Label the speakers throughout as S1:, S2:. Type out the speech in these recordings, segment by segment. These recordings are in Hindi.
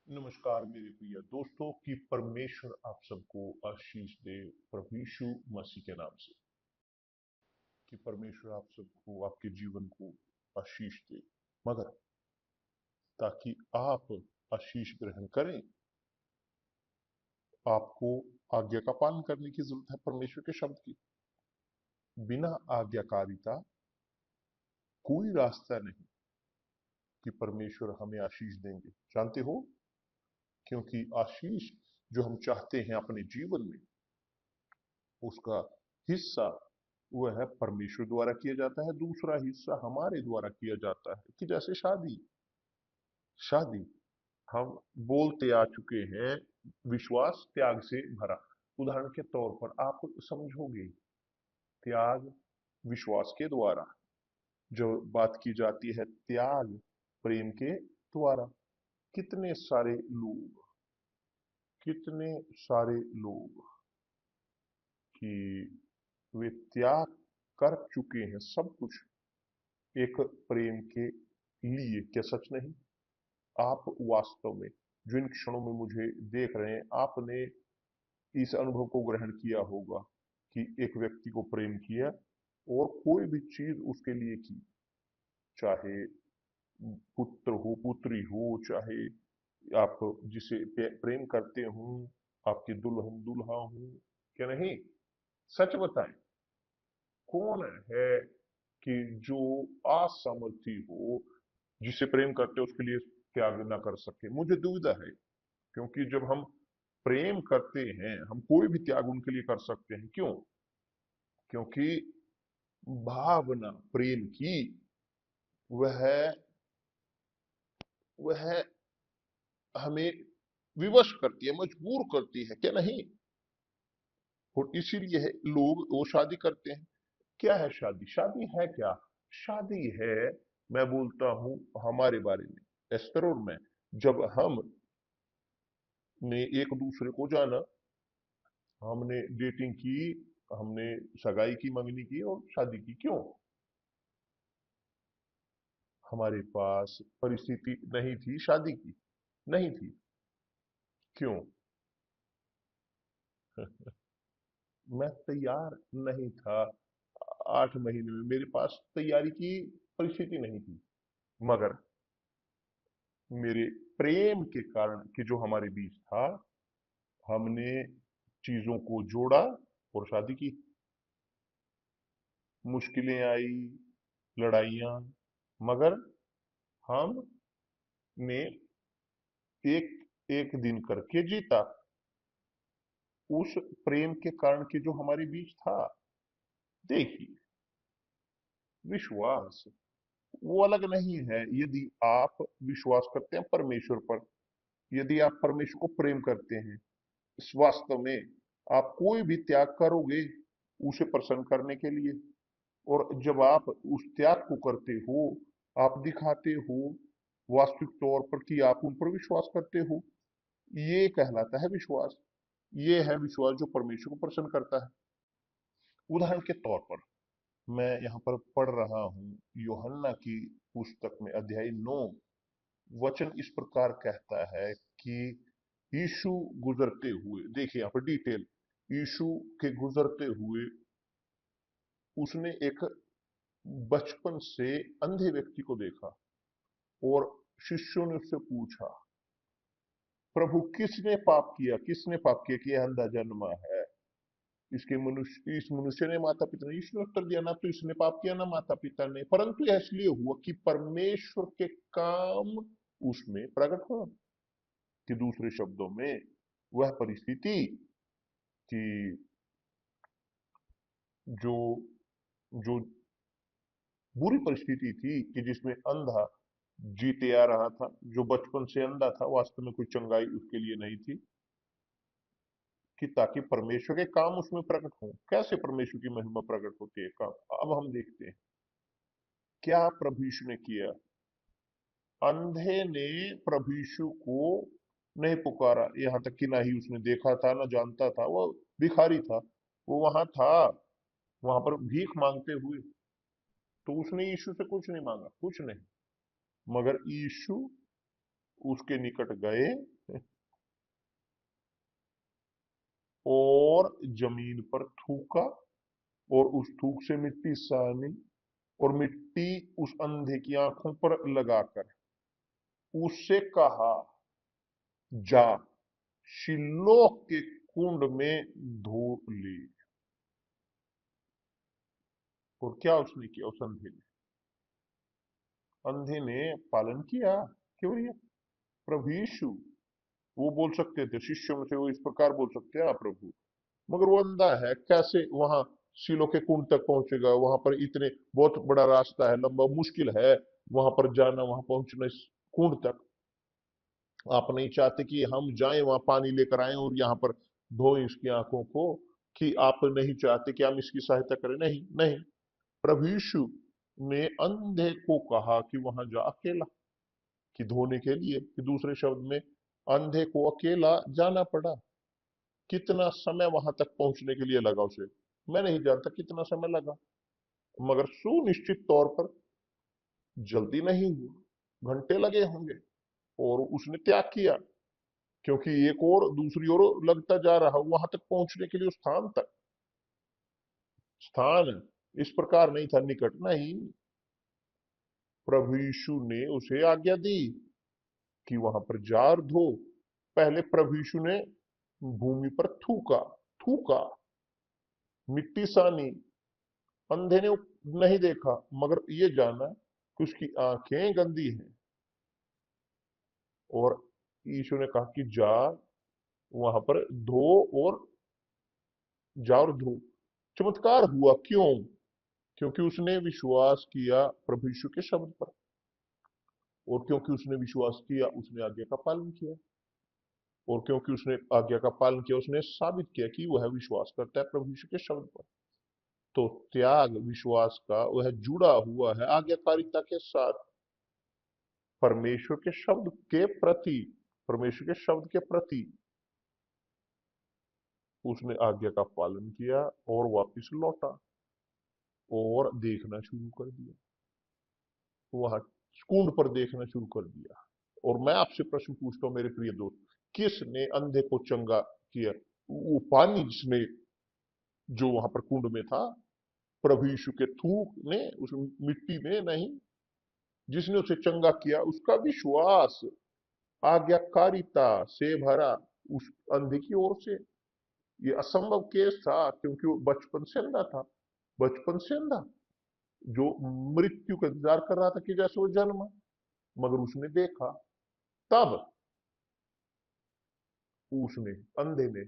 S1: नमस्कार मेरे प्रिय दोस्तों कि परमेश्वर आप सबको आशीष दे प्रभु यीशु मसीह के नाम से। कि परमेश्वर आप सबको आपके जीवन को आशीष दे, मगर ताकि आप आशीष ग्रहण करें आपको आज्ञा का पालन करने की जरूरत है। परमेश्वर के शब्द की बिना आज्ञाकारिता कोई रास्ता नहीं कि परमेश्वर हमें आशीष देंगे। जानते हो, क्योंकि आशीष जो हम चाहते हैं अपने जीवन में, उसका हिस्सा वह है परमेश्वर द्वारा किया जाता है, दूसरा हिस्सा हमारे द्वारा किया जाता है। कि जैसे शादी शादी हम बोलते आ चुके हैं, विश्वास त्याग से भरा। उदाहरण के तौर पर आप समझोगे, त्याग विश्वास के द्वारा, जो बात की जाती है त्याग प्रेम के द्वारा। कितने सारे लोग कितने सारे लोग कि वे त्याग कर चुके हैं सब कुछ एक प्रेम के लिए। क्या सच नहीं? आप वास्तव में जो इन क्षणों में मुझे देख रहे हैं, आपने इस अनुभव को ग्रहण किया होगा कि एक व्यक्ति को प्रेम किया और कोई भी चीज उसके लिए की, चाहे पुत्र हो पुत्री हो, चाहे आप जिसे प्रेम करते हो आपकी दुल्हन दूल्हा हो। क्या नहीं? सच बताएं, कौन है कि जो असमर्थी हो, जिसे प्रेम करते हो उसके लिए त्याग ना कर सके? मुझे दुविधा है, क्योंकि जब हम प्रेम करते हैं हम कोई भी त्याग उनके लिए कर सकते हैं। क्यों? क्योंकि भावना प्रेम की वह वह हमें विवश करती है, मजबूर करती है। क्या नहीं? और इसीलिए लोग वो शादी करते हैं। क्या है शादी? शादी है क्या? शादी है, मैं बोलता हूं हमारे बारे में, एस्तर और मैं, जब हम ने एक दूसरे को जाना, हमने डेटिंग की, हमने सगाई की, मंगनी की और शादी की। क्यों? हमारे पास परिस्थिति नहीं थी शादी की, नहीं थी। क्यों? मैं तैयार नहीं था। 8 महीने में मेरे पास तैयारी की परिस्थिति नहीं थी, मगर मेरे प्रेम के कारण कि जो हमारे बीच था, हमने चीजों को जोड़ा और शादी की। मुश्किलें आई, लड़ाइयां, मगर हमने एक एक दिन करके जीता, उस प्रेम के कारण कि जो हमारे बीच था। देखिए, विश्वास वो अलग नहीं है। यदि आप विश्वास करते हैं परमेश्वर पर, यदि आप परमेश्वर को प्रेम करते हैं, इस वास्तव में आप कोई भी त्याग करोगे उसे प्रसन्न करने के लिए। और जब आप उस त्याग को करते हो, आप दिखाते हो वास्तविक तौर पर कि आप उन पर विश्वास करते हो। ये कहलाता है विश्वास। ये है विश्वास जो परमेश्वर को प्रसन्न करता है। उदाहरण के तौर पर मैं यहाँ पर पढ़ रहा हूं यूहन्ना की पुस्तक में, अध्याय 9, वचन इस प्रकार कहता है कि यीशु गुजरते हुए, देखिए यहाँ पर डिटेल, यीशु के गुजरते हुए उसने एक बचपन से अंधे व्यक्ति को देखा और शिष्यों ने उससे पूछा, प्रभु किसने पाप किया कि यह अंधा जन्मा है? इस मनुष्य ने, माता पिता ने? यीशु ने उत्तर दिया, ना तो इसने पाप किया ना माता पिता ने, परंतु यह इसलिए हुआ कि परमेश्वर के काम उसमें प्रकट हो। कि दूसरे शब्दों में वह परिस्थिति कि जो जो बुरी परिस्थिति थी कि जिसमें अंधा जीते आ रहा था, जो बचपन से अंधा था, वास्तव में कोई चंगाई उसके लिए नहीं थी, कि ताकि परमेश्वर के काम उसमें प्रकट हो। कैसे परमेश्वर की महिमा प्रकट होती है? काम अब हम देखते हैं क्या प्रभु यीशु ने किया। अंधे ने प्रभु यीशु को नहीं पुकारा, यहां तक कि ना ही उसने देखा था, ना जानता था। वो भिखारी था, वो वहां था, वहां पर भीख मांगते हुए। तो उसने यीशु से कुछ नहीं मांगा, कुछ नहीं, मगर यीशु उसके निकट गए और जमीन पर थूका और उस थूक से मिट्टी सानी और मिट्टी उस अंधे की आंखों पर लगाकर उससे कहा, जा शिलोह के कुंड में धो ले। और क्या उसने किया? उस अंधे ने पालन किया। क्यों? ये प्रभु यीशु, वो बोल सकते थे शिष्यों में से, वो इस प्रकार बोल सकते हैं, हाँ प्रभु, मगर वो अंधा है, कैसे वहां शीलो के कुंड तक पहुंचेगा? वहां पर इतने बहुत बड़ा रास्ता है, लंबा, मुश्किल है वहां पर जाना, वहां पहुंचना इस कुंड तक। आप नहीं चाहते कि हम जाएं वहां पानी लेकर आए और यहाँ पर धोएं इसकी आंखों को? कि आप नहीं चाहते कि हम इसकी सहायता करें? नहीं नहीं, प्रभु यीशु ने अंधे को कहा कि वहां जा अकेला, कि धोने के लिए, कि दूसरे शब्द में अंधे को अकेला जाना पड़ा। कितना समय वहां तक पहुंचने के लिए लगा उसे, मैं नहीं जानता कितना समय लगा, मगर सुनिश्चित तौर पर जल्दी नहीं हुआ, घंटे लगे होंगे। और उसने त्याग किया, क्योंकि एक और दूसरी ओर लगता जा रहा वहां तक पहुंचने के लिए, उस स्थान तक। स्थान इस प्रकार नहीं था निकट, नहीं, प्रभु यीशु ने उसे आज्ञा दी कि वहां पर जार धो। पहले प्रभु यीशु ने भूमि पर थूका, थूका, मिट्टी सानी। अंधे ने नहीं देखा, मगर ये जाना कि उसकी आंखें गंदी हैं। और यीशु ने कहा कि जा वहां पर धो, और जा और धो। चमत्कार हुआ, क्यों? क्योंकि उसने विश्वास किया प्रभु यीशु के शब्द पर, और क्योंकि उसने विश्वास किया, उसने आज्ञा का पालन किया, और क्योंकि उसने आज्ञा का पालन किया, उसने साबित किया कि वह विश्वास करता है प्रभु यीशु के शब्द पर। तो त्याग विश्वास का वह जुड़ा हुआ है आज्ञाकारिता के साथ, परमेश्वर के शब्द के प्रति। परमेश्वर के शब्द के प्रति उसने आज्ञा का पालन किया और वापस लौटा और देखना शुरू कर दिया, वहां कुंड पर देखना शुरू कर दिया। और मैं आपसे प्रश्न पूछता हूं मेरे प्रिय दोस्त, किसने अंधे को चंगा किया? वो पानी जिसने, जो वहां पर कुंड में था, प्रभु यीशु के थूक ने उस मिट्टी में नहीं, जिसने उसे चंगा किया उसका विश्वास आज्ञाकारिता से भरा उस अंधे की ओर से। ये असंभव केस था, क्योंकि वो बचपन से अंधा था, बचपन से अंधा, जो मृत्यु का इंतजार कर रहा था कि जैसे वो जन्मा। मगर उसने देखा, तब उसने, अंधे ने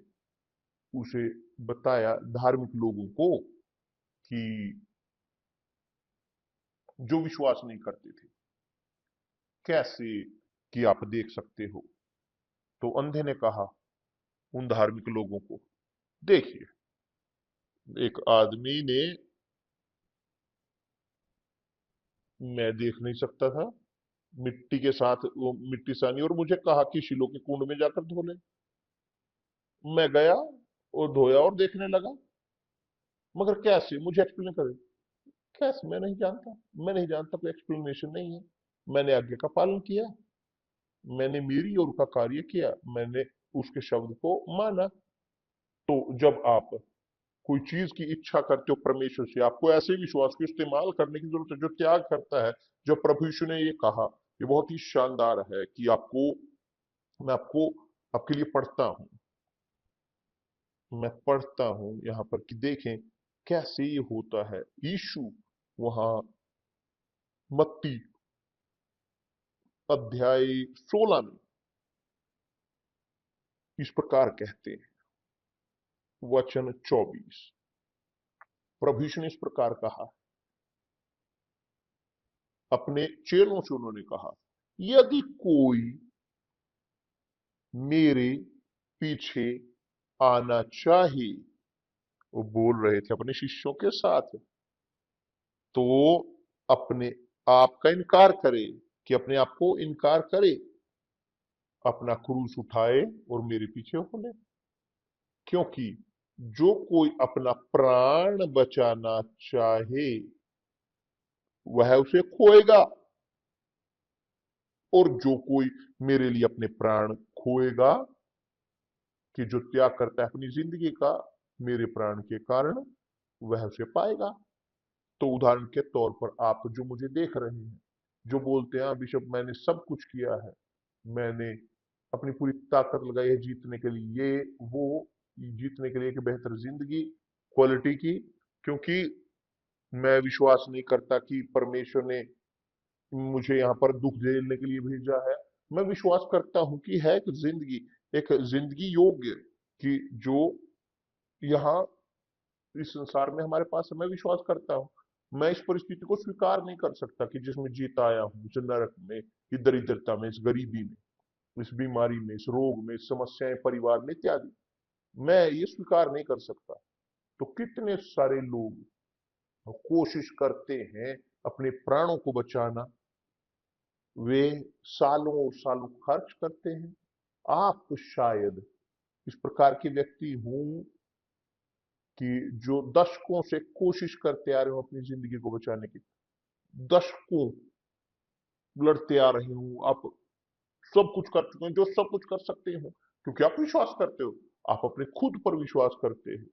S1: उसे बताया धार्मिक लोगों को, कि जो विश्वास नहीं करते थे, कैसे कि आप देख सकते हो। तो अंधे ने कहा उन धार्मिक लोगों को, देखिए, एक आदमी ने, मैं देख नहीं सकता था, मिट्टी के साथ वो मिट्टी सानी और मुझे कहा कि शिलो के कुंड में जाकर धो ले। मैं गया और धोया और देखने लगा, मगर कैसे? मुझे एक्सप्लेन करें कैसे? मैं नहीं जानता, मैं नहीं जानता, कोई एक्सप्लेनेशन नहीं है। मैंने आज्ञा का पालन किया, मैंने मेरी ओर का कार्य किया, मैंने उसके शब्द को माना। तो जब आप कोई चीज की इच्छा करते हो परमेश्वर से, आपको ऐसे विश्वास को इस्तेमाल करने की जरूरत है जो त्याग करता है। जो प्रभु यीशु ने ये कहा, ये बहुत ही शानदार है कि आपको, मैं आपको, आपके लिए पढ़ता हूं, मैं पढ़ता हूं यहां पर कि देखें कैसे ये होता है। यीशु वहां मत्ती अध्याय 16 में इस प्रकार कहते हैं, वचन 24, प्रभु यीशु ने इस प्रकार कहा, अपने चेलों से उन्होंने कहा, यदि कोई मेरे पीछे आना चाहे, वो बोल रहे थे अपने शिष्यों के साथ, तो अपने आप का इनकार करे, कि अपने आप को इनकार करे, अपना क्रूस उठाए और मेरे पीछे हो ले। क्योंकि जो कोई अपना प्राण बचाना चाहे वह उसे खोएगा, और जो कोई मेरे लिए अपने प्राण खोएगा, कि जो त्याग करता है अपनी जिंदगी का मेरे प्राण के कारण, वह उसे पाएगा। तो उदाहरण के तौर पर आप जो मुझे देख रहे हैं, जो बोलते हैं, "हाँ बिशप, मैंने सब कुछ किया है, मैंने अपनी पूरी ताकत लगाई है जीतने के लिए, ये वो, जीतने के लिए एक बेहतर जिंदगी क्वालिटी की, क्योंकि मैं विश्वास नहीं करता कि परमेश्वर ने मुझे यहाँ पर दुख झेलने के लिए भेजा है। मैं विश्वास करता हूँ कि है एक जिंदगी योग्य, कि जो यहाँ इस संसार में हमारे पास है। मैं विश्वास करता हूँ, मैं इस परिस्थिति को स्वीकार नहीं कर सकता कि जिसमें जीत आया हूँ, इस नरक में, इस दरिद्रता में, इस गरीबी में, इस बीमारी में, इस रोग में, इस समस्याएं परिवार में इत्यादि। मैं ये स्वीकार नहीं कर सकता। तो कितने सारे लोग कोशिश करते हैं अपने प्राणों को बचाना, वे सालों और सालों खर्च करते हैं। आप शायद इस प्रकार के व्यक्ति हों कि जो दशकों से कोशिश करते आ रहे हो अपनी जिंदगी को बचाने की, दशकों लड़ते आ रहे हो आप, सब कुछ कर चुके हैं जो सब कुछ कर सकते हो, क्योंकि आप विश्वास करते हो, आप अपने खुद पर विश्वास करते हो,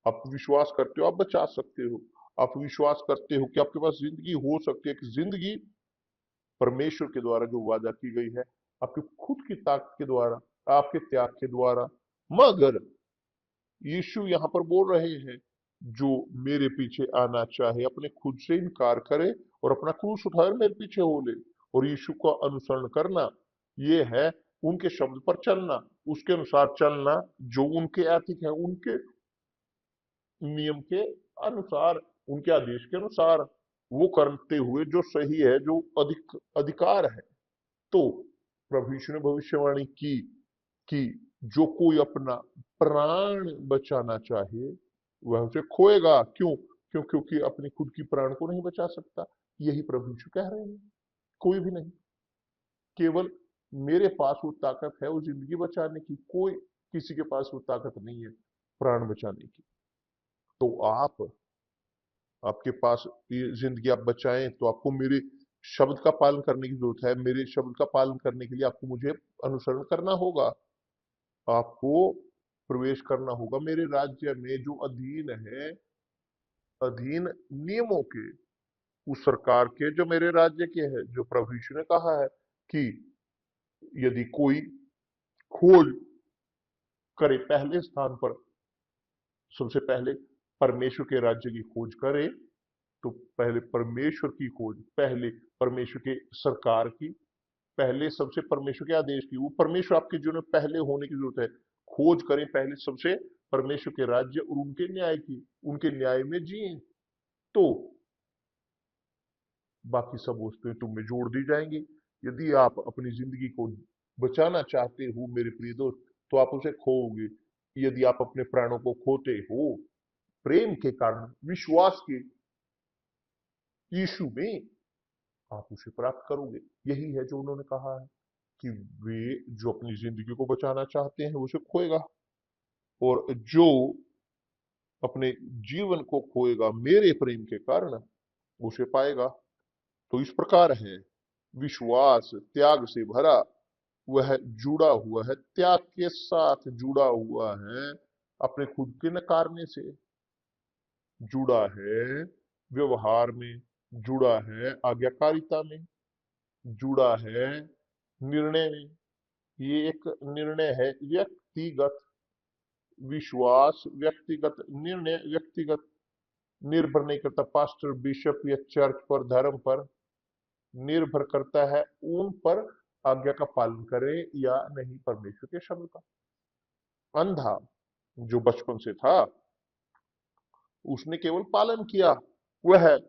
S1: आप विश्वास करते हो आप बचा सकते हो, आप विश्वास करते हो कि आपके पास जिंदगी हो सकती है, कि जिंदगी परमेश्वर के द्वारा जो वादा की गई है, आपकी खुद की ताकत के द्वारा, आपके त्याग के द्वारा। मगर यीशु यहाँ पर बोल रहे हैं, जो मेरे पीछे आना चाहे अपने खुद से इनकार करे और अपना क्रूस उठाए मेरे पीछे हो ले। और यीशु का अनुसरण करना, ये है उनके शब्द पर चलना, उसके अनुसार चलना, जो उनके एथिक है, उनके नियम के अनुसार, उनके आदेश के अनुसार, वो करते हुए जो सही है, जो अधिकार है। तो प्रभु यीशु ने भविष्यवाणी की कि जो कोई अपना प्राण बचाना चाहे वह उसे खोएगा। क्योंकि अपनी खुद की प्राण को नहीं बचा सकता। यही प्रभु यीशु कह रहे हैं, कोई भी नहीं। केवल मेरे पास वो ताकत है वो जिंदगी बचाने की, कोई किसी के पास वो ताकत नहीं है प्राण बचाने की। तो आपके पास ये जिंदगी आप बचाएं, तो आपको मेरे शब्द का पालन करने की जरूरत है। मेरे शब्द का पालन करने के लिए आपको मुझे अनुसरण करना होगा, आपको प्रवेश करना होगा मेरे राज्य में, जो अधीन है, अधीन नियमों के, उस सरकार के जो मेरे राज्य के है, जो प्रभु यीशु ने कहा है कि यदि कोई खोज करे, पहले स्थान पर सबसे पहले परमेश्वर के राज्य की खोज करे, तो पहले परमेश्वर की खोज, पहले परमेश्वर के सरकार की, पहले सबसे परमेश्वर के आदेश की, वो परमेश्वर आपके जीवन में पहले होने की जरूरत है। खोज करें पहले सबसे परमेश्वर के राज्य और उनके न्याय की, उनके न्याय में जिए, तो बाकी सब वस्तुएं तुम में जोड़ दी जाएंगी। यदि आप अपनी जिंदगी को बचाना चाहते हो मेरे प्रिय दोस्त, तो आप उसे खोओगे। यदि आप अपने प्राणों को खोते हो प्रेम के कारण, विश्वास के यीशु में, आप उसे प्राप्त करोगे। यही है जो उन्होंने कहा है कि वे जो अपनी जिंदगी को बचाना चाहते हैं उसे खोएगा, और जो अपने जीवन को खोएगा मेरे प्रेम के कारण उसे पाएगा। तो इस प्रकार है विश्वास त्याग से भरा, वह जुड़ा हुआ है, त्याग के साथ जुड़ा हुआ है, अपने खुद के नकारने से जुड़ा है, व्यवहार में जुड़ा है, आज्ञाकारिता में जुड़ा है, निर्णय में। ये एक निर्णय है व्यक्तिगत, विश्वास व्यक्तिगत, निर्णय व्यक्तिगत, निर्भर नहीं करता पास्टर बिशप या चर्च पर, धर्म पर, निर्भर करता है उन पर आज्ञा का पालन करे या नहीं, परमेश्वर के शब्द का। अंधा जो बचपन से था, उसने केवल पालन किया, वह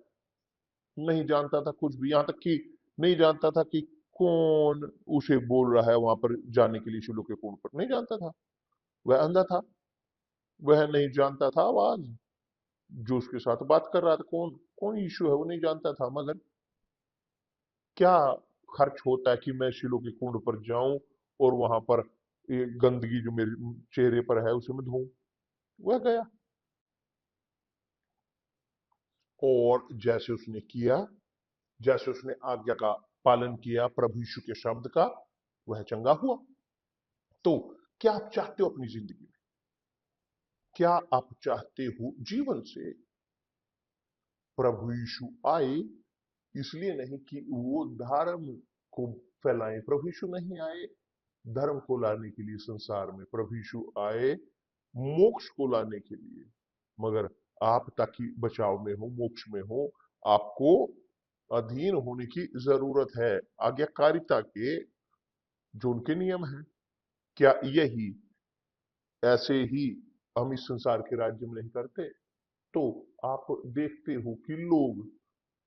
S1: नहीं जानता था कुछ भी, यहां तक कि नहीं जानता था कि कौन उसे बोल रहा है वहां पर जाने के लिए शिलो के कुंड पर, नहीं जानता था। वह अंधा था, वह नहीं जानता था आवाज जो उसके साथ बात कर रहा था, कौन कौन यीशु है, वो नहीं जानता था। मगर क्या खर्च होता है कि मैं शिलो के कुंड पर जाऊं और वहां पर ये गंदगी जो मेरे चेहरे पर है उसे मैं धोऊं? वह गया, और जैसे उसने किया, जैसे उसने आज्ञा का पालन किया प्रभु यीशु के शब्द का, वह चंगा हुआ। तो क्या आप चाहते हो अपनी जिंदगी में, क्या आप चाहते हो जीवन से प्रभु यीशु आए, इसलिए नहीं कि वो धर्म को फैलाएं, प्रभु यीशु नहीं आए धर्म को लाने के लिए संसार में, प्रभु यीशु आए मोक्ष को लाने के लिए, मगर आप ताकि बचाव में हो, मोक्ष में हो, आपको अधीन होने की जरूरत है आज्ञाकारिता के, जो उनके नियम हैं। क्या यही ऐसे ही हम इस संसार के राज्य में नहीं करते? तो आप देखते हो कि लोग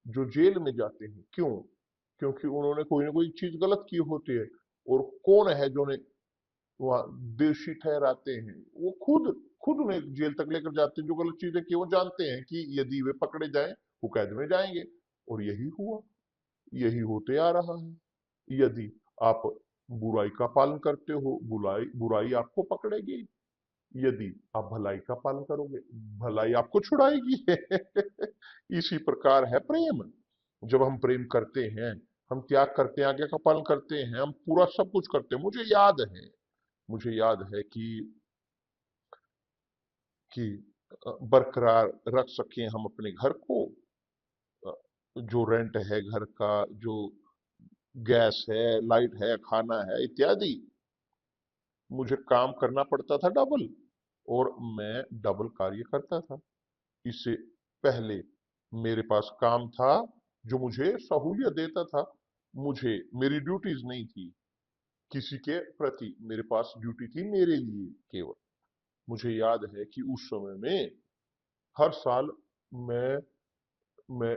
S1: जो जेल में जाते हैं, क्यों? क्योंकि उन्होंने कोई ना कोई चीज गलत की होती है, और कौन है जो उन्हें वहां दोषी ठहराते हैं? वो खुद खुद उन्हें जेल तक लेकर जाते हैं जो गलत चीजें की। वो जानते हैं कि यदि वे पकड़े जाएं वो कैद में जाएंगे, और यही हुआ, यही होते आ रहा है। यदि आप बुराई का पालन करते हो, बुराई बुराई आपको पकड़ेगी। यदि आप भलाई का पालन करोगे, भलाई आपको छुड़ाएगी। इसी प्रकार है प्रेम। जब हम प्रेम करते हैं, हम त्याग करते हैं, आज्ञा का पालन करते हैं, हम पूरा सब कुछ करते हैं। मुझे याद है कि बरकरार रख सकें हम अपने घर को, अ, जो रेंट है घर का, जो गैस है, लाइट है, खाना है इत्यादि, मुझे काम करना पड़ता था डबल, और मैं डबल कार्य करता था। इससे पहले मेरे पास काम था जो मुझे सहूलियत देता था, मुझे मेरी ड्यूटीज नहीं थी किसी के प्रति, मेरे पास ड्यूटी थी मेरे लिए केवल। मुझे याद है कि उस समय में हर साल मैं मैं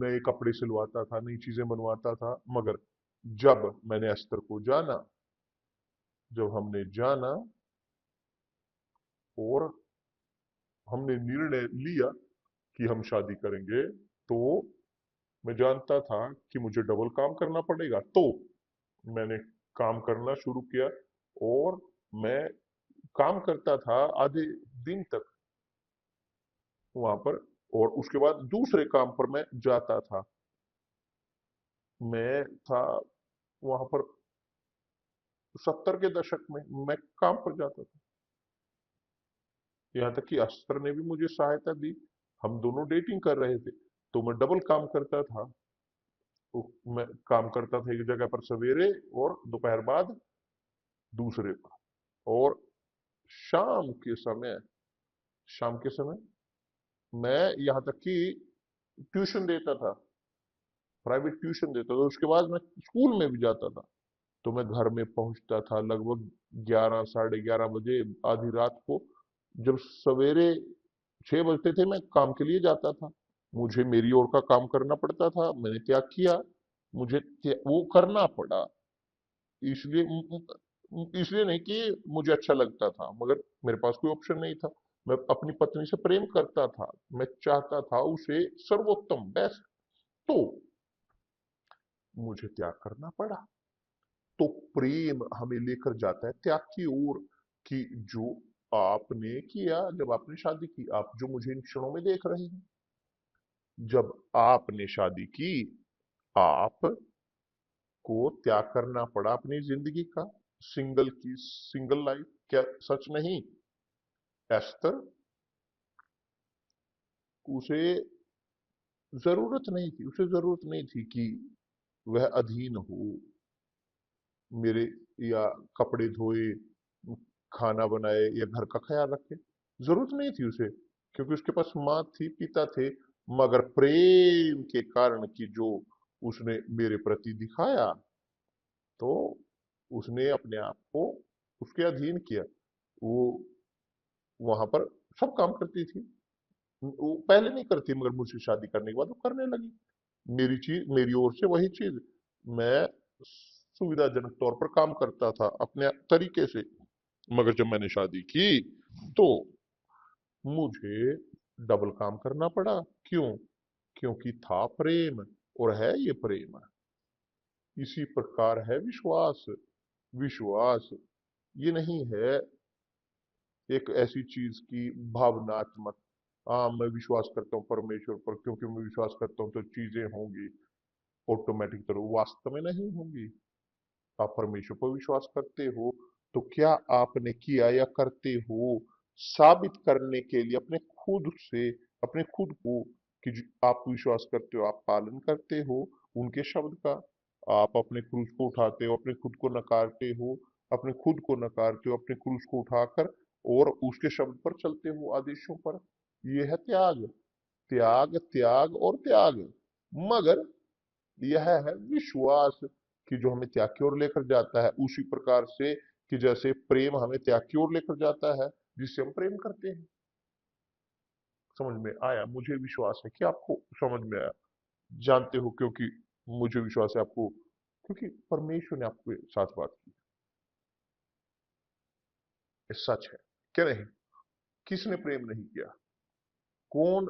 S1: नए कपड़े सिलवाता था, नई चीजें बनवाता था, मगर जब मैंने अस्तर को जाना, जब हमने जाना और हमने निर्णय लिया कि हम शादी करेंगे, तो मैं जानता था कि मुझे डबल काम करना पड़ेगा। तो मैंने काम करना शुरू किया, और मैं काम करता था आधे दिन तक वहां पर, और उसके बाद दूसरे काम पर मैं जाता था। मैं था वहां पर 70 के दशक में, मैं काम पर जाता था। यहाँ तक कि अस्तर ने भी मुझे सहायता दी, हम दोनों डेटिंग कर रहे थे, तो मैं डबल काम करता था। तो मैं काम करता था एक जगह पर सवेरे, और दोपहर बाद दूसरे पर, और शाम के समय शाम के समय मैं यहाँ तक कि ट्यूशन देता था, प्राइवेट ट्यूशन देता था। उसके बाद मैं स्कूल में भी जाता था। तो मैं घर में पहुंचता था लगभग 11, साढ़े 11 बजे, आधी रात को। जब सवेरे 6 बजते थे, मैं काम के लिए जाता था। मुझे मेरी ओर का काम करना पड़ता था, मैंने त्याग किया, मुझे वो करना पड़ा। इसलिए इसलिए नहीं कि मुझे अच्छा लगता था, मगर मेरे पास कोई ऑप्शन नहीं था। मैं अपनी पत्नी से प्रेम करता था, मैं चाहता था उसे सर्वोत्तम बेस्ट, तो मुझे त्याग करना पड़ा। तो प्रेम हमें लेकर जाता है त्याग की ओर, कि जो आपने किया जब आपने शादी की, आप जो मुझे इन क्षणों में देख रहे हैं, जब आपने शादी की, आप को त्याग करना पड़ा अपनी जिंदगी का, सिंगल लाइफ। क्या सच नहीं? एस्तर, उसे जरूरत नहीं थी कि वह अधीन हो मेरे, या कपड़े धोए, खाना बनाए, या घर का ख्याल रखे। जरूरत नहीं थी उसे, क्योंकि उसके पास माँ थी, पिता थे। मगर प्रेम के कारण कि जो उसने मेरे प्रति दिखाया, तो उसने अपने आप को उसके अधीन किया। वो वहां पर सब काम करती थी, वो पहले नहीं करती, मगर मुझसे शादी करने के बाद वो करने लगी। मेरी ओर से वही चीज, मैं सुविधाजनक तौर पर काम करता था अपने तरीके से, मगर जब मैंने शादी की, तो मुझे डबल काम करना पड़ा। क्यों? क्योंकि था प्रेम, और है ये प्रेम। इसी प्रकार है विश्वास। विश्वास ये नहीं है एक ऐसी चीज की भावनात्मक, हाँ मैं विश्वास करता हूँ परमेश्वर पर, क्योंकि मैं विश्वास करता हूँ तो चीजें होंगी। ऑटोमेटिक तरह वास्तव में नहीं होंगी। आप परमेश्वर पर विश्वास करते हो तो क्या आपने किया या करते हो साबित करने के लिए अपने खुद से, अपने खुद को, कि आप विश्वास करते हो, आप पालन करते हो उनके शब्द का। आप अपने क्रूस को उठाते हो, अपने खुद को नकारते हो, अपने खुद को नकारते हो, अपने क्रूस को उठाकर और उसके शब्द पर चलते हो, आदेशों पर। यह है त्याग, त्याग, त्याग और त्याग। मगर यह है विश्वास कि जो हमें त्याग की ओर लेकर जाता है, उसी प्रकार से कि जैसे प्रेम हमें त्याग की ओर लेकर जाता है, जिससे हम प्रेम करते हैं। समझ में आया? मुझे विश्वास है कि आपको समझ में आया। जानते हो, क्योंकि मुझे विश्वास है आपको, क्योंकि परमेश्वर ने आपके साथ बात की। ये सच है क्या नहीं? किसने प्रेम नहीं किया? कौन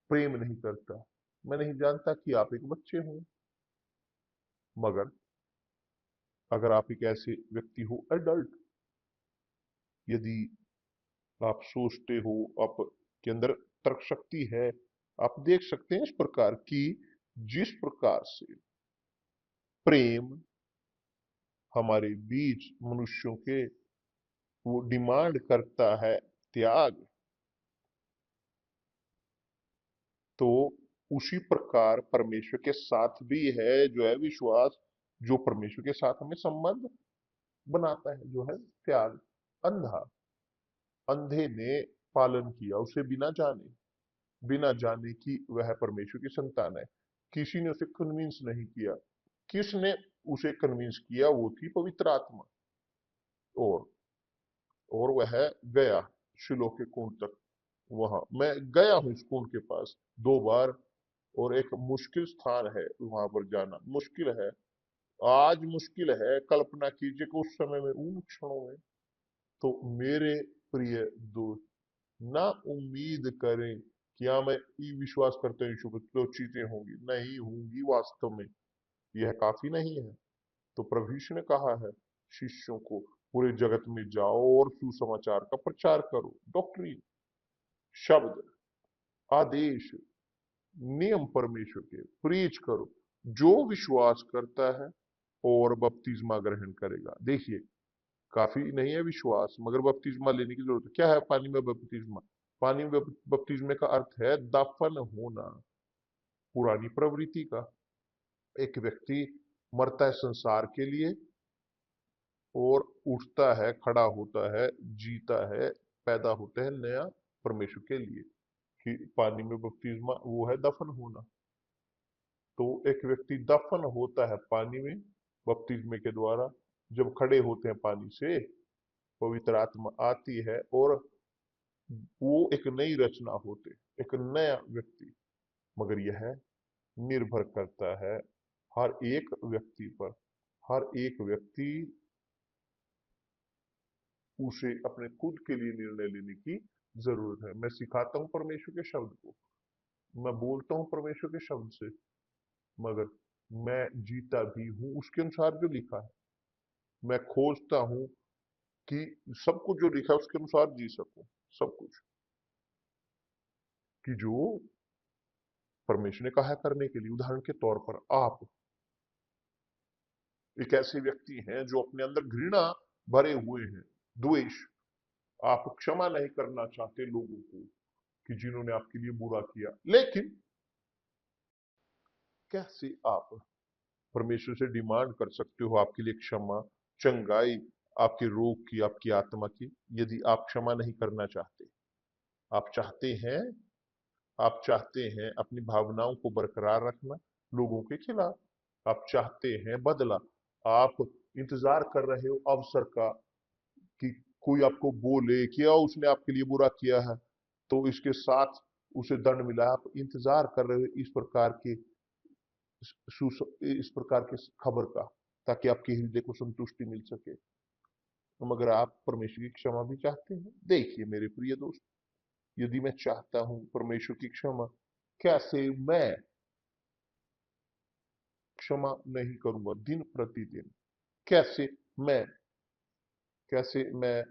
S1: प्रेम नहीं करता? मैं नहीं जानता कि आप एक बच्चे हो, मगर अगर आप एक ऐसे व्यक्ति हो, एडल्ट, यदि आप सोचते हो, आप के अंदर तर्क शक्ति है, आप देख सकते हैं इस प्रकार की, जिस प्रकार से प्रेम हमारे बीच मनुष्यों के वो डिमांड करता है त्याग, तो उसी प्रकार परमेश्वर के साथ भी है, जो है विश्वास, जो परमेश्वर के साथ हमें संबंध बनाता है, जो है त्याग। अंधा, अंधे ने पालन किया उसे बिना जाने, बिना जाने कि वह परमेश्वर की संतान है। किसी ने उसे कन्विंस नहीं किया। किसने उसे कन्विंस किया? वो थी पवित्र आत्मा। और और वह गया शिलो के कुंड तक। वहां मैं गया हूं इस कुंड के पास 2 बार, और एक मुश्किल स्थान है, वहां पर जाना मुश्किल है। आज मुश्किल है, कल्पना कीजिए कि उस समय में, उन क्षणों में। तो मेरे प्रिय दोस्त, ना उम्मीद करें कि हाँ मैं ये विश्वास करता हूँ यीशु पर तो चीजें होंगी, नहीं होंगी वास्तव में। यह काफी नहीं है। तो प्रभु यीशु ने कहा है शिष्यों को, पूरे जगत में जाओ और सुसमाचार का प्रचार करो। डॉक्ट्रिन, शब्द, आदेश, नियम परमेश्वर के प्रीच करो। जो विश्वास करता है और बपतिस्मा ग्रहण करेगा। देखिए, काफी नहीं है विश्वास, मगर बपतिस्मा लेने की जरूरत है। क्या है पानी में बपतिस्मा? पानी में बपतिस्मे का अर्थ है दफन होना, पुरानी प्रवृत्ति का। एक व्यक्ति मरता है संसार के लिए और उठता है, खड़ा होता है, जीता है, पैदा होता है नया परमेश्वर के लिए। कि पानी में बपतिस्मा वो है दफन होना। तो एक व्यक्ति दफन होता है पानी में बपतिस्मे के द्वारा। जब खड़े होते हैं पानी से, पवित्र आत्मा आती है और वो एक नई रचना होते, एक नया व्यक्ति। मगर यह निर्भर करता है हर एक व्यक्ति पर। हर एक व्यक्ति उसे अपने खुद के लिए निर्णय लेने की जरूरत है। मैं सिखाता हूं परमेश्वर के शब्द को, मैं बोलता हूं परमेश्वर के शब्द से, मगर मैं जीता भी हूं उसके अनुसार जो लिखा है। मैं खोजता हूं कि सब कुछ जो लिखा है उसके अनुसार जी सकूं, सब कुछ, कि जो परमेश्वर ने कहा है करने के लिए। उदाहरण के तौर पर, आप एक ऐसे व्यक्ति हैं जो अपने अंदर घृणा भरे हुए हैं, द्वेष। आप क्षमा नहीं करना चाहते लोगों को कि जिन्होंने आपके लिए बुरा किया। लेकिन कैसे आप परमेश्वर से डिमांड कर सकते हो आपके लिए क्षमा, चंगाई, आपके रोग की, आपकी आत्मा की, यदि आप क्षमा नहीं करना चाहते? आप चाहते हैं, आप चाहते हैं अपनी भावनाओं को बरकरार रखना लोगों के खिलाफ। आप चाहते हैं बदला। आप इंतजार कर रहे हो अवसर का कि कोई आपको बोले कि उसने आपके लिए बुरा किया है तो इसके साथ उसे दंड मिला। आप इंतजार कर रहे हो इस प्रकार के, इस प्रकार के खबर का, ताकि आपके हृदय को संतुष्टि मिल सके। मगर आप परमेश्वर की क्षमा भी चाहते हैं। देखिए मेरे प्रिय दोस्त, यदि मैं चाहता हूं परमेश्वर की क्षमा, कैसे मैं क्षमा नहीं करूंगा दिन प्रतिदिन? कैसे मैं, कैसे मैं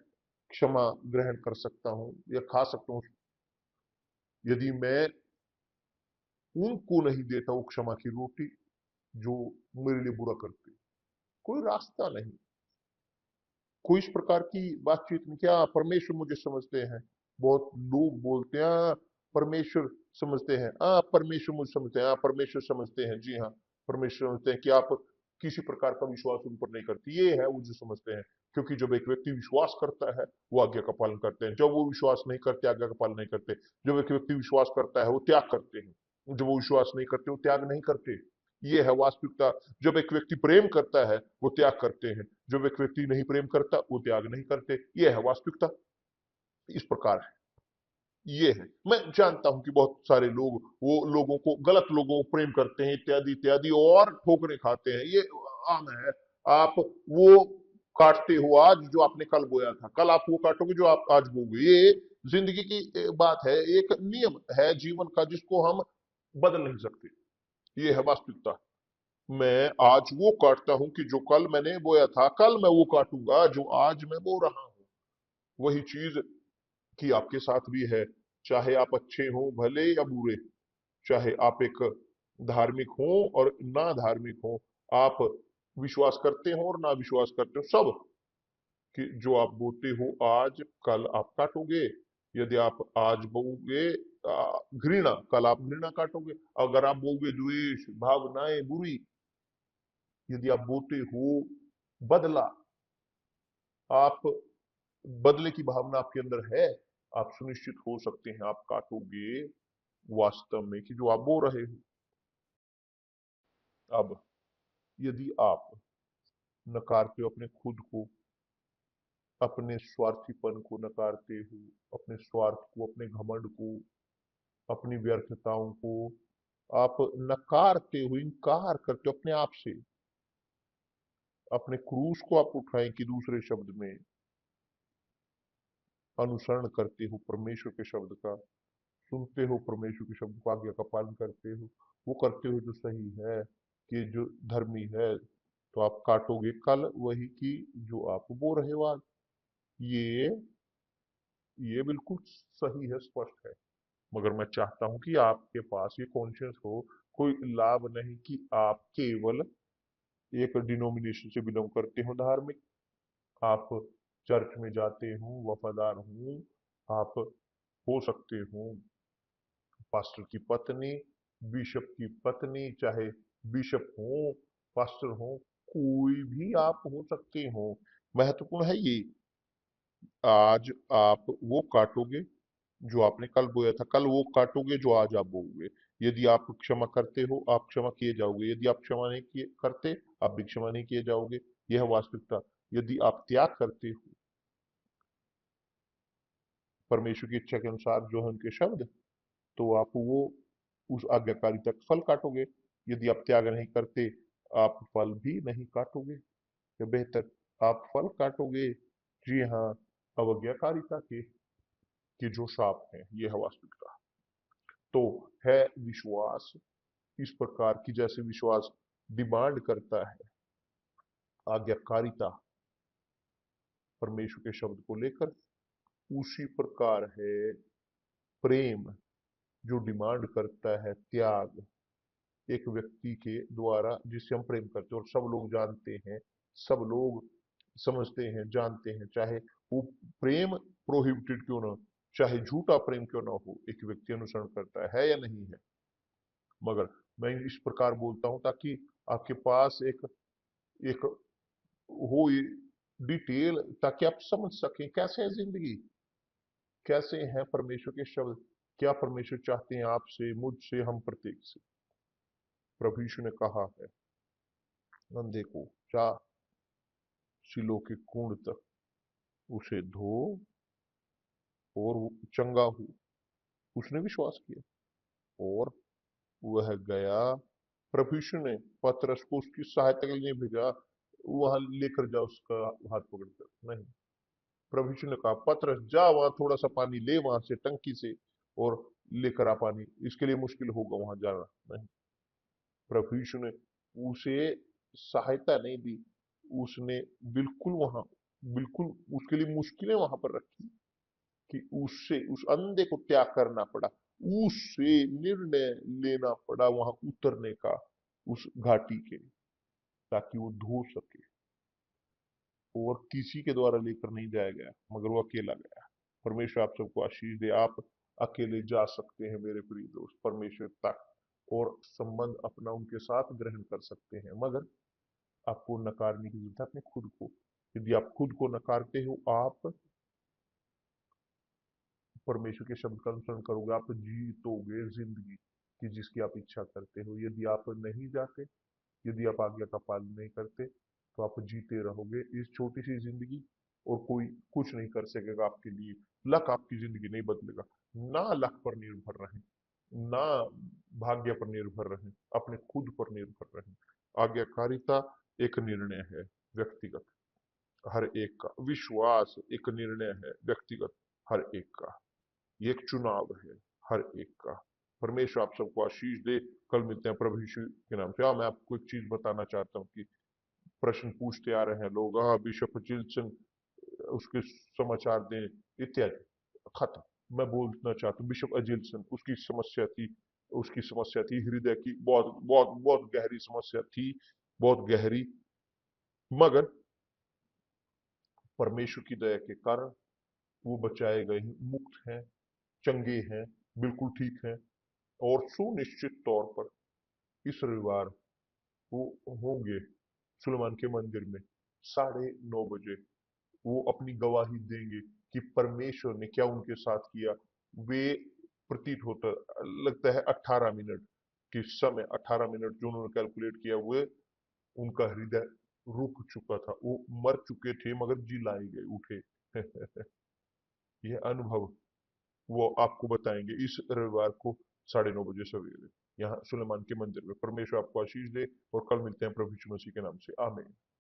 S1: क्षमा ग्रहण कर सकता हूं या खा सकता हूं, यदि मैं उनको नहीं देता वो क्षमा की रोटी? जो मेरे लिए बुरा करते, कोई रास्ता नहीं, कोई इस प्रकार की बातचीत नहीं। क्या परमेश्वर मुझे समझते हैं? बहुत लोग बोलते हैं परमेश्वर समझते हैं, परमेश्वर मुझे समझते हैं, परमेश्वर समझते हैं, जी हाँ, परमेश्वर समझते हैं कि आप किसी प्रकार का विश्वास उन पर नहीं करते, ये है वो जो समझते हैं। क्योंकि जब एक व्यक्ति विश्वास करता है वो आज्ञा का पालन करते हैं, जब वो विश्वास नहीं करते आज्ञा का पालन नहीं करते। जब एक व्यक्ति विश्वास करता है वो त्याग करते हैं, जब वो विश्वास नहीं करते वो त्याग नहीं करते। ये है वास्तविकता। जब एक व्यक्ति प्रेम करता है वो त्याग करते हैं, जब एक व्यक्ति नहीं प्रेम करता वो त्याग नहीं करते। ये है वास्तविकता, इस प्रकार है। ये है, मैं जानता हूं कि बहुत सारे लोग वो लोगों को, गलत लोगों को प्रेम करते हैं इत्यादि इत्यादि और ठोकरे खाते हैं, ये आम है। आप वो काटते हो आज जो आपने कल बोया था, कल आप वो काटोगे जो आप आज बोगे। ये जिंदगी की बात है, एक नियम है जीवन का जिसको हम बदल नहीं सकते। ये है वास्तविकता। मैं आज वो काटता हूं कि जो कल मैंने बोया था, कल मैं वो काटूंगा जो आज मैं बो रहा हूं। वही चीज की आपके साथ भी है। चाहे आप अच्छे हो भले या बुरे, चाहे आप एक धार्मिक हो और ना धार्मिक हो, आप विश्वास करते हो और ना विश्वास करते हो, सब कि जो आप बोते हो आज, कल आप काटोगे। यदि आप आज बोओगे घृणा, कल आप घृणा काटोगे। अगर आप बोओगे द्वेष, भावनाएं बुरी, यदि आप बोते हो बदला, आप बदले की भावना आपके अंदर है, आप सुनिश्चित हो सकते हैं आप काटोगे वास्तव में कि जो आप बो रहे हो। अब यदि आप नकारते हो अपने खुद को, अपने स्वार्थीपन को नकारते हो, अपने स्वार्थ को, अपने घमंड को, अपनी व्यर्थताओं को आप नकारते हो, इनकार करते हो अपने आप से, अपने क्रूस को आप उठाएं कि दूसरे शब्द में अनुसरण करते हो परमेश्वर के शब्द का, सुनते हो परमेश्वर के शब्द को, आज्ञा का पालन करते हो, वो करते हो जो सही है, कि जो धर्मी है, तो आप काटोगे कल वही की जो आप बो रहे हो आज। ये ये बिल्कुल सही है, स्पष्ट है। मगर मैं चाहता हूं कि आपके पास ये कॉन्शियस हो, कोई लाभ नहीं कि आप केवल एक डिनोमिनेशन से बिलोंग करते हो धार्मिक, आप चर्च में जाते हो, वफादार हो, आप हो सकते हो पास्टर की पत्नी, बिशप की पत्नी, चाहे बिशप हो, पास्टर हो, कोई भी आप हो सकते हो। महत्वपूर्ण है ये, आज आप वो काटोगे जो आपने कल बोया था, कल वो काटोगे जो आज आप बोओगे। यदि आप क्षमा करते हो आप क्षमा किए जाओगे, यदि आप क्षमा नहीं किए करते आप भी क्षमा नहीं किए जाओगे। यह वास्तविकता। यदि आप त्याग करते हो परमेश्वर की इच्छा के अनुसार जो है उनके शब्द, तो आप वो उस आज्ञाकारिता का फल काटोगे। यदि आप त्याग नहीं करते आप फल भी नहीं काटोगे, या बेहतर आप फल काटोगे, जी हाँ, अवज्ञाकारिता के जो शाप हैं। ये है वास्तविकता। तो है विश्वास इस प्रकार की, जैसे विश्वास डिमांड करता है आज्ञाकारिता परमेश्वर के शब्द को लेकर, उसी प्रकार है प्रेम जो डिमांड करता है त्याग एक व्यक्ति के द्वारा जिससे हम प्रेम करते हैं। और सब लोग जानते हैं, सब लोग समझते हैं, जानते हैं, चाहे वो प्रेम प्रोहिबिटेड क्यों ना, चाहे झूठा प्रेम क्यों ना हो, एक व्यक्ति अनुसरण करता है या नहीं है। मगर मैं इस प्रकार बोलता हूं ताकि आपके पास एक एक हो डिटेल, ताकि आप समझ सकें कैसे है जिंदगी, कैसे है परमेश्वर के शब्द, क्या परमेश्वर चाहते हैं आपसे, मुझसे, हम प्रत्येक से। प्रभु यीशु ने कहा है अंधे को जा सिलो के कुंड तक उसे धो और वो चंगा हो। उसने विश्वास किया और वह गया। प्रभु यीशु ने पतरस को उसकी सहायता के लिए नहीं भेजा, वहां लेकर जा उसका हाथ पकड़कर, नहीं। प्रभु यीशु ने कहा पतरस जा वहां थोड़ा सा पानी ले वहां से टंकी से और लेकर आ पानी, इसके लिए मुश्किल होगा वहां जाना, नहीं। प्रभु यीशु ने उसे सहायता नहीं दी, उसने बिल्कुल वहां, बिल्कुल उसके लिए मुश्किलें वहां पर रखी कि उससे उस अंधे को त्याग करना पड़ा, उससे निर्णय लेना पड़ा वहां उतरने का, उस घाटी के, ताकि वो धो सके। और किसी के द्वारा लेकर नहीं जाया गया, मगर वो अकेला गया। परमेश्वर आप सबको आशीष दे। आप अकेले जा सकते हैं मेरे प्रिय दोस्त परमेश्वर तक, और संबंध अपना उनके साथ ग्रहण कर सकते हैं, मगर आपको नकारने की जरूरत है अपने खुद को। यदि आप खुद को नकारते हो, आप परमेश्वर के शब्द का अनुसरण करोगे, आप जीतोगे जिंदगी की जिसकी आप इच्छा करते हो। यदि आप नहीं जाते, यदि आप आज्ञा का पालन नहीं करते, तो आप जीते रहोगे इस छोटी सी जिंदगी, और कोई कुछ नहीं कर सकेगा आपके लिए। लक आपकी जिंदगी नहीं बदलेगा। ना लक पर निर्भर रहें, ना भाग्य पर निर्भर रहें, अपने खुद पर निर्भर रहें। आज्ञाकारिता एक निर्णय है व्यक्तिगत, हर एक का। विश्वास एक निर्णय है व्यक्तिगत, हर एक का। ये एक चुनाव है हर एक का। परमेश्वर आप सबको आशीष दे। कल मिलते हैं प्रभु यीशु के नाम से। मैं आपको एक चीज बताना चाहता हूँ कि प्रश्न पूछते आ रहे हैं लोग, बिशप जिल्सन उसके समाचार दें इत्यादि। खत्म। मैं बोलना चाहता हूँ बिशप अजिल्सन, उसकी समस्या थी हृदय की, बहुत बहुत बहुत गहरी समस्या थी, बहुत गहरी। मगर परमेश्वर की दया के कारण वो बचाए गए हैं, मुक्त हैं, चंगे हैं, बिल्कुल ठीक हैं। और सुनिश्चित तौर पर इस रविवार वो होंगे सुलेमान के मंदिर में 9:30 बजे। वो अपनी गवाही देंगे कि परमेश्वर ने क्या उनके साथ किया। वे प्रतीत होता लगता है 18 मिनट के समय, 18 मिनट जो उन्होंने कैलकुलेट किया, वो उनका हृदय रुक चुका था। वो मर चुके थे मगर जी लाए गए, उठे। यह अनुभव वो आपको बताएंगे इस रविवार को 9:30 बजे सवेरे, यहाँ सुलेमान के मंदिर में। परमेश्वर आपको आशीष दे, और कल मिलते हैं प्रभु यीशु मसीह के नाम से। आमीन।